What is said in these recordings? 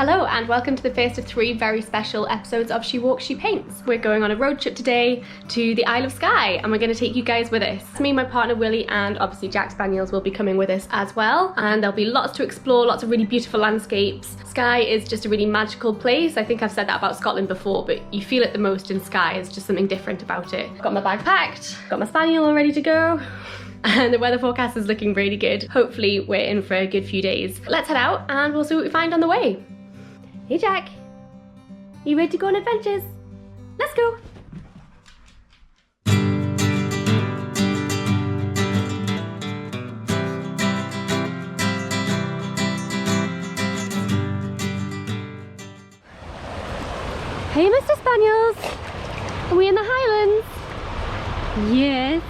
Hello and welcome to the first of 3 very special episodes of She Walks, She Paints. We're going on a road trip today to the Isle of Skye and we're going to take you guys with us. Me, my partner Willie, and obviously Jack Spaniels will be coming with us as well, and there'll be lots to explore, lots of really beautiful landscapes. Skye is just a really magical place. I think I've said that about Scotland before, but you feel it the most in Skye. There's just something different about it. Got my bag packed, got my spaniel all ready to go. And the weather forecast is looking really good. Hopefully we're in for a good few days. Let's head out and we'll see what we find on the way. Hey Jack, you ready to go on adventures? Let's go! Hey Mr. Spaniels, are we in the Highlands? Yes.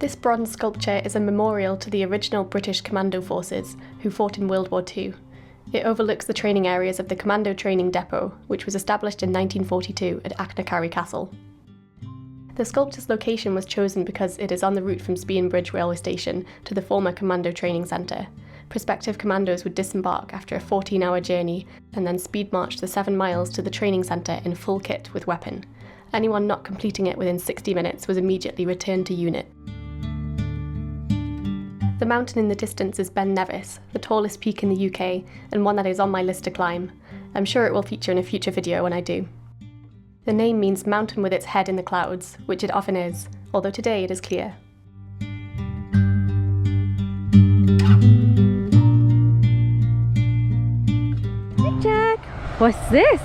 This bronze sculpture is a memorial to the original British Commando forces who fought in World War II. It overlooks the training areas of the Commando Training Depot, which was established in 1942 at Acai Castle. The sculpture's location was chosen because it is on the route from Spean Bridge railway station to the former Commando Training Centre. Prospective commandos would disembark after a 14-hour journey and then speed march the 7 miles to the training centre in full kit with weapon. Anyone not completing it within 60 minutes was immediately returned to unit. The mountain in the distance is Ben Nevis, the tallest peak in the UK, and one that is on my list to climb. I'm sure it will feature in a future video when I do. The name means mountain with its head in the clouds, which it often is, although today it is clear. Hey Jack, what's this?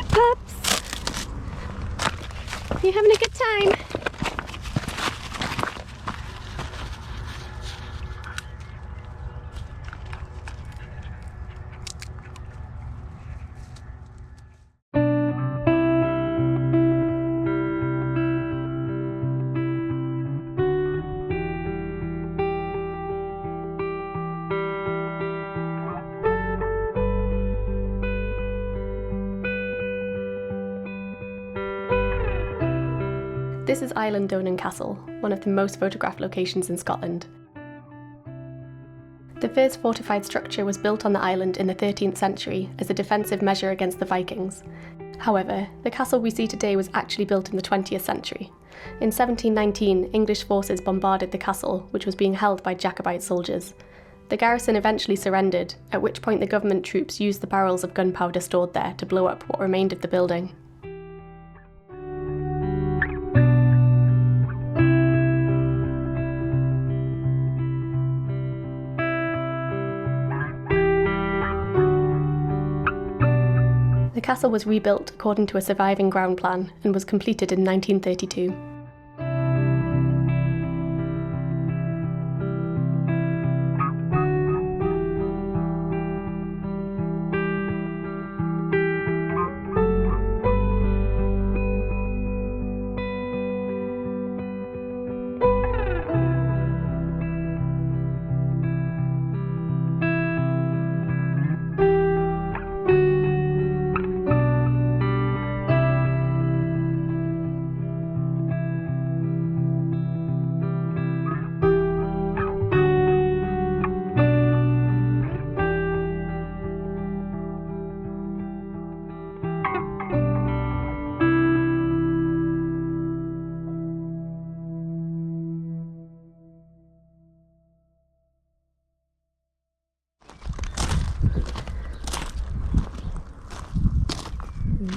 Pups! You having a good time? This is Eilean Donan Castle, one of the most photographed locations in Scotland. The first fortified structure was built on the island in the 13th century as a defensive measure against the Vikings. However, the castle we see today was actually built in the 20th century. In 1719, English forces bombarded the castle, which was being held by Jacobite soldiers. The garrison eventually surrendered, at which point the government troops used the barrels of gunpowder stored there to blow up what remained of the building. The castle was rebuilt according to a surviving ground plan and was completed in 1932.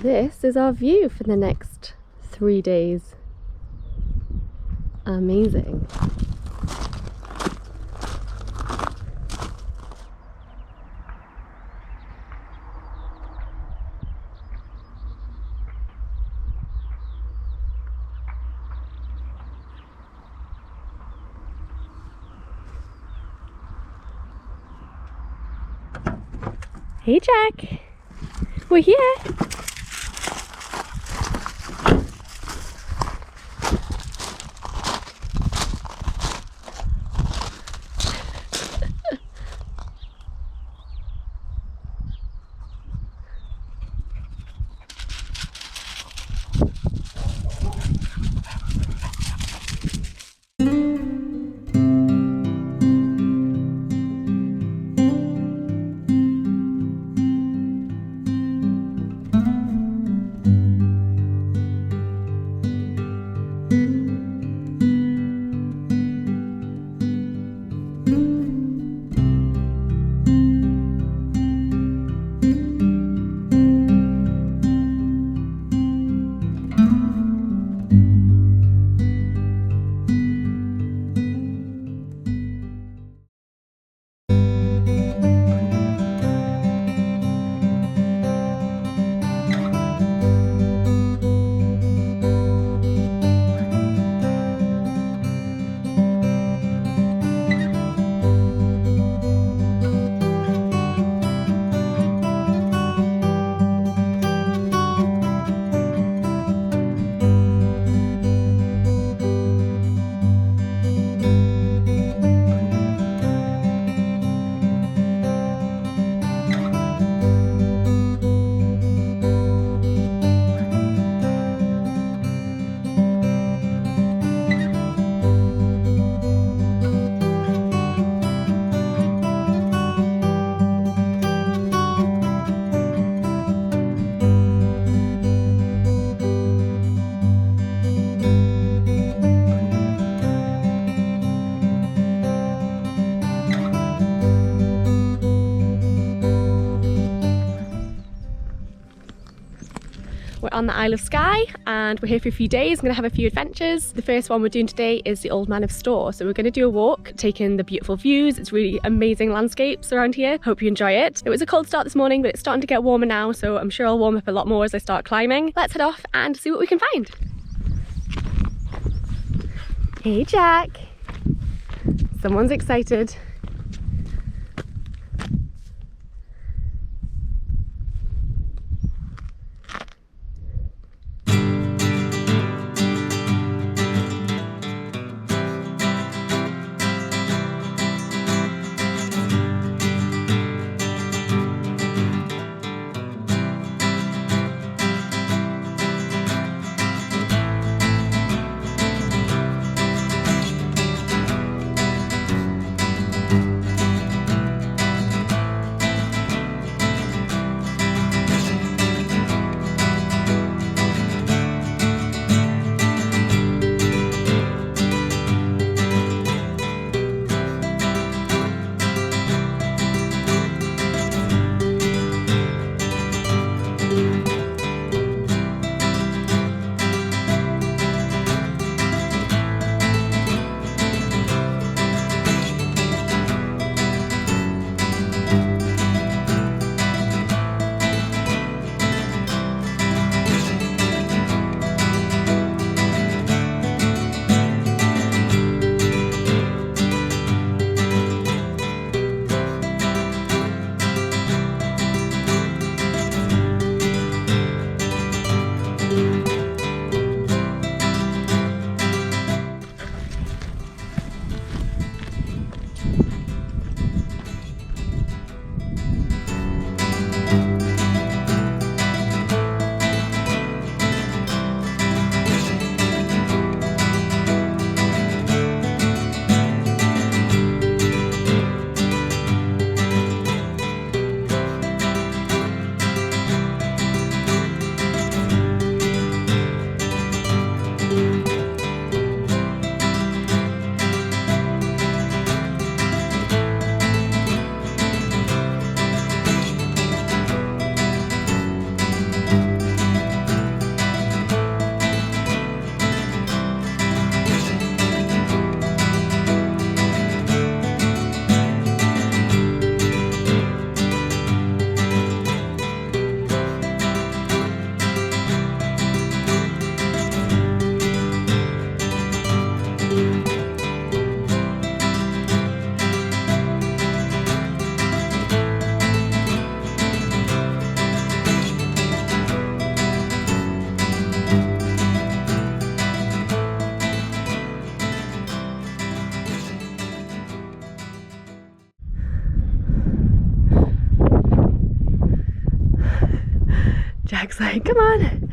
This is our view for the next 3 days. Amazing. Hey Jack, we're here. We're on the Isle of Skye and we're here for a few days. I'm going to have a few adventures. The first one we're doing today is the Old Man of Storr. So we're going to do a walk, taking the beautiful views. It's really amazing landscapes around here. Hope you enjoy it. It was a cold start this morning, but it's starting to get warmer now, so I'm sure I'll warm up a lot more as I start climbing. Let's head off and see what we can find. Hey Jack. Someone's excited. Jack's like, come on.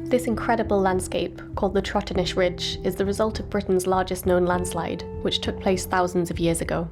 This incredible landscape, called the Trotternish Ridge, is the result of Britain's largest known landslide, which took place thousands of years ago.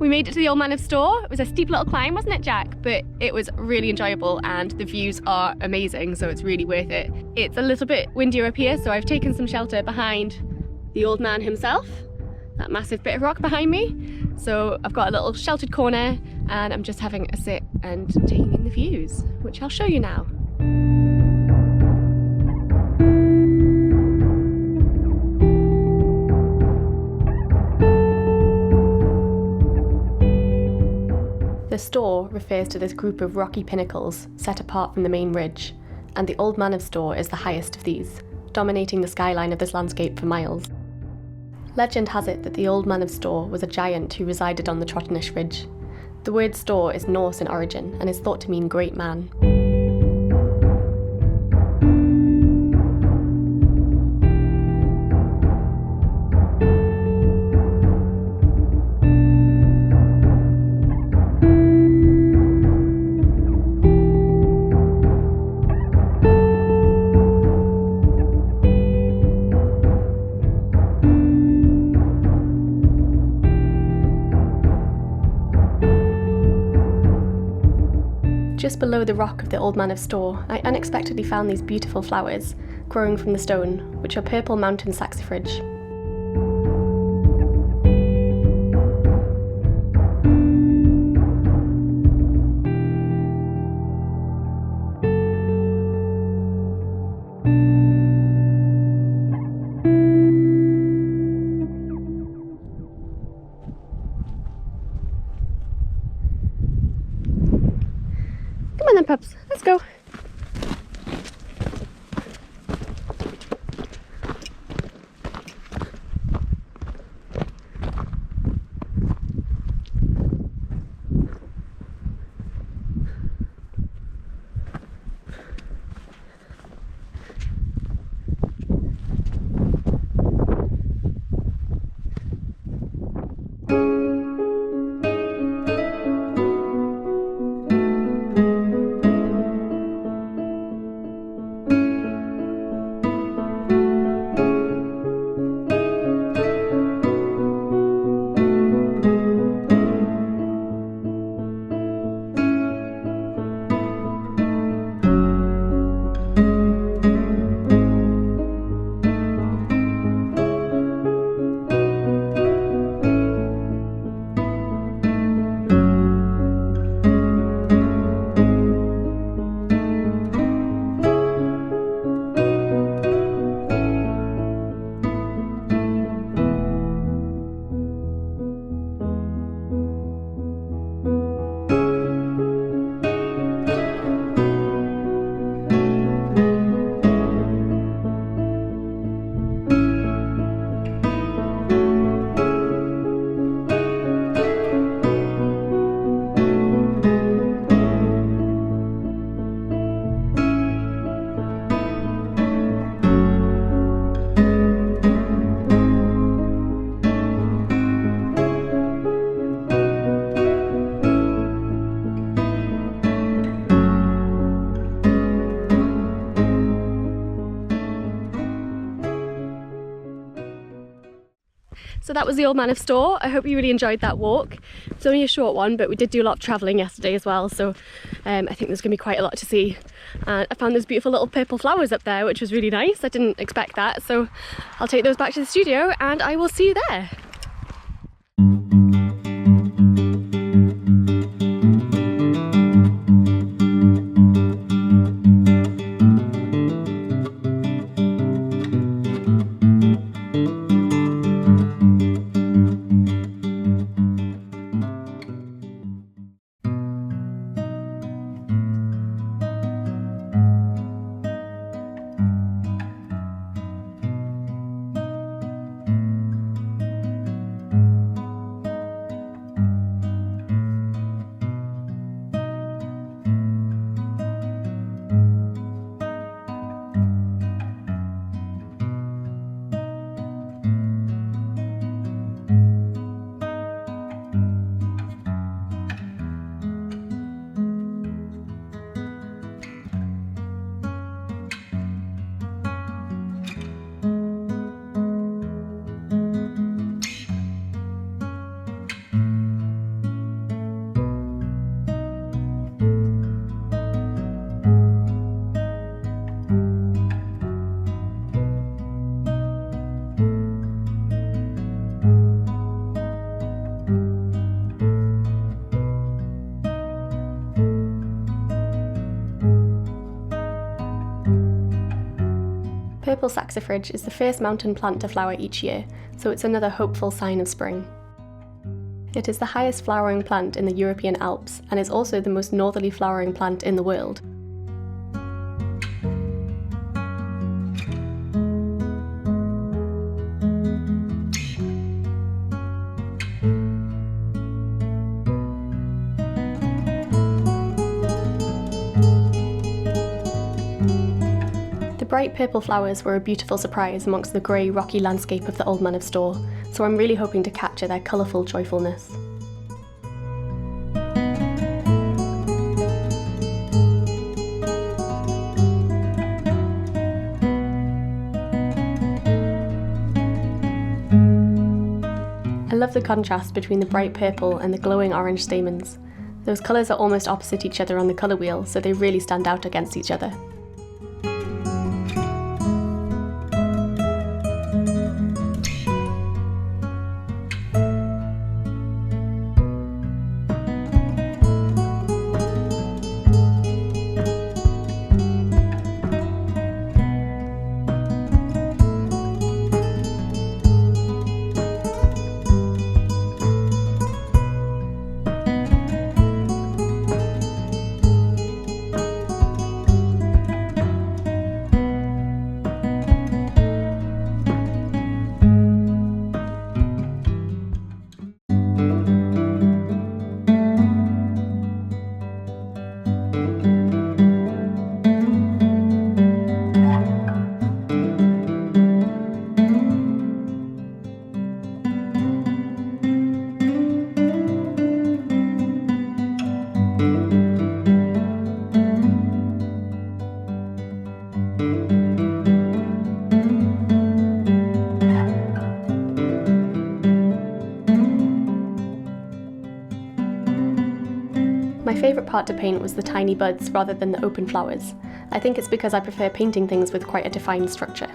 We made it to the Old Man of Storr. It was a steep little climb, wasn't it, Jack? But it was really enjoyable and the views are amazing, so it's really worth it. It's a little bit windier up here, so I've taken some shelter behind the old man himself, that massive bit of rock behind me. So I've got a little sheltered corner and I'm just having a sit and taking in the views, which I'll show you now. The Storr refers to this group of rocky pinnacles set apart from the main ridge, and the Old Man of Storr is the highest of these, dominating the skyline of this landscape for miles. Legend has it that the Old Man of Storr was a giant who resided on the Trotternish Ridge. The word Storr is Norse in origin and is thought to mean great man. Just below the rock of the Old Man of Storr, I unexpectedly found these beautiful flowers growing from the stone, which are purple mountain saxifrage. Come on then, pups, let's go. So that was the Old Man of Storr. I hope you really enjoyed that walk. It's only a short one, but we did do a lot of travelling yesterday as well, so I think there's going to be quite a lot to see. And I found those beautiful little purple flowers up there, which was really nice. I didn't expect that, so I'll take those back to the studio and I will see you there. Purple saxifrage is the first mountain plant to flower each year, so it's another hopeful sign of spring. It is the highest flowering plant in the European Alps and is also the most northerly flowering plant in the world. The bright purple flowers were a beautiful surprise amongst the grey, rocky landscape of the Old Man of Storr, so I'm really hoping to capture their colourful joyfulness. I love the contrast between the bright purple and the glowing orange stamens. Those colours are almost opposite each other on the colour wheel, so they really stand out against each other. My favourite part to paint was the tiny buds rather than the open flowers. I think it's because I prefer painting things with quite a defined structure.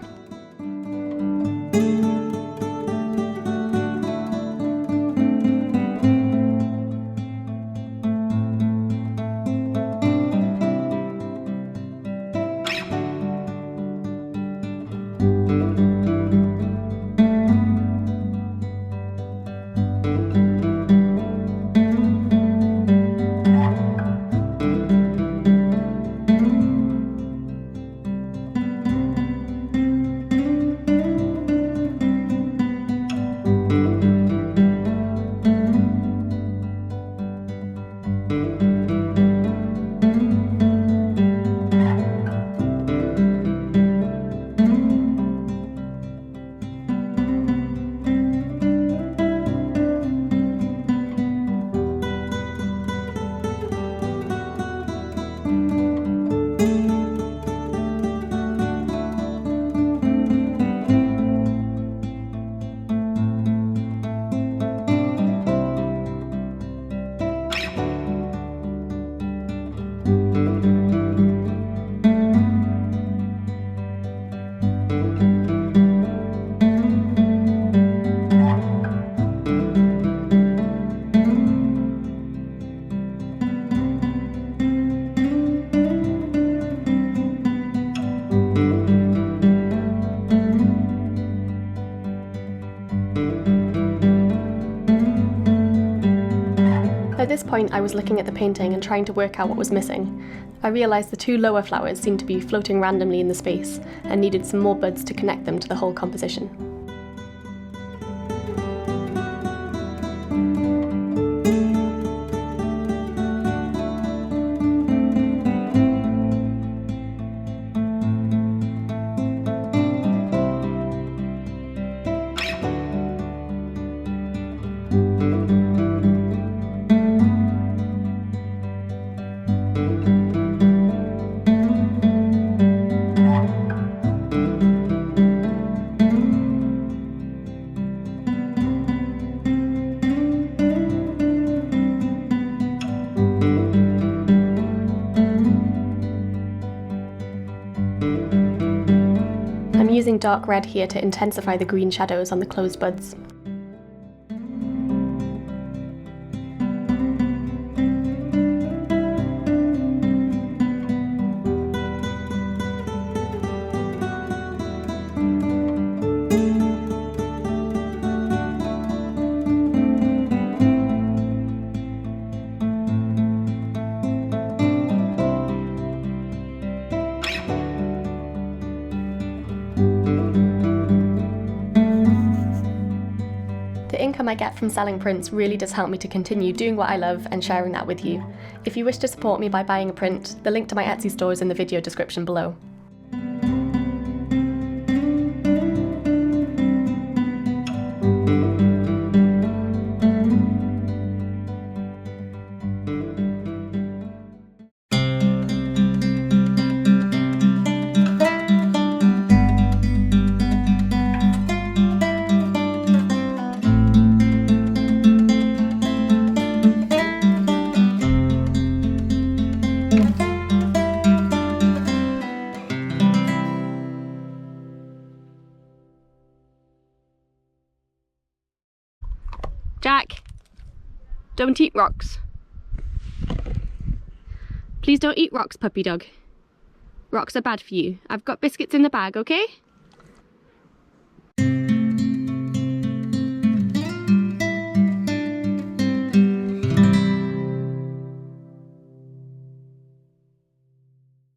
point I was looking at the painting and trying to work out what was missing. I realised the two lower flowers seemed to be floating randomly in the space and needed some more buds to connect them to the whole composition. I'm using dark red here to intensify the green shadows on the closed buds. The income I get from selling prints really does help me to continue doing what I love and sharing that with you. If you wish to support me by buying a print, the link to my Etsy store is in the video description below. Jack, don't eat rocks. Please don't eat rocks, puppy dog. Rocks are bad for you. I've got biscuits in the bag, okay?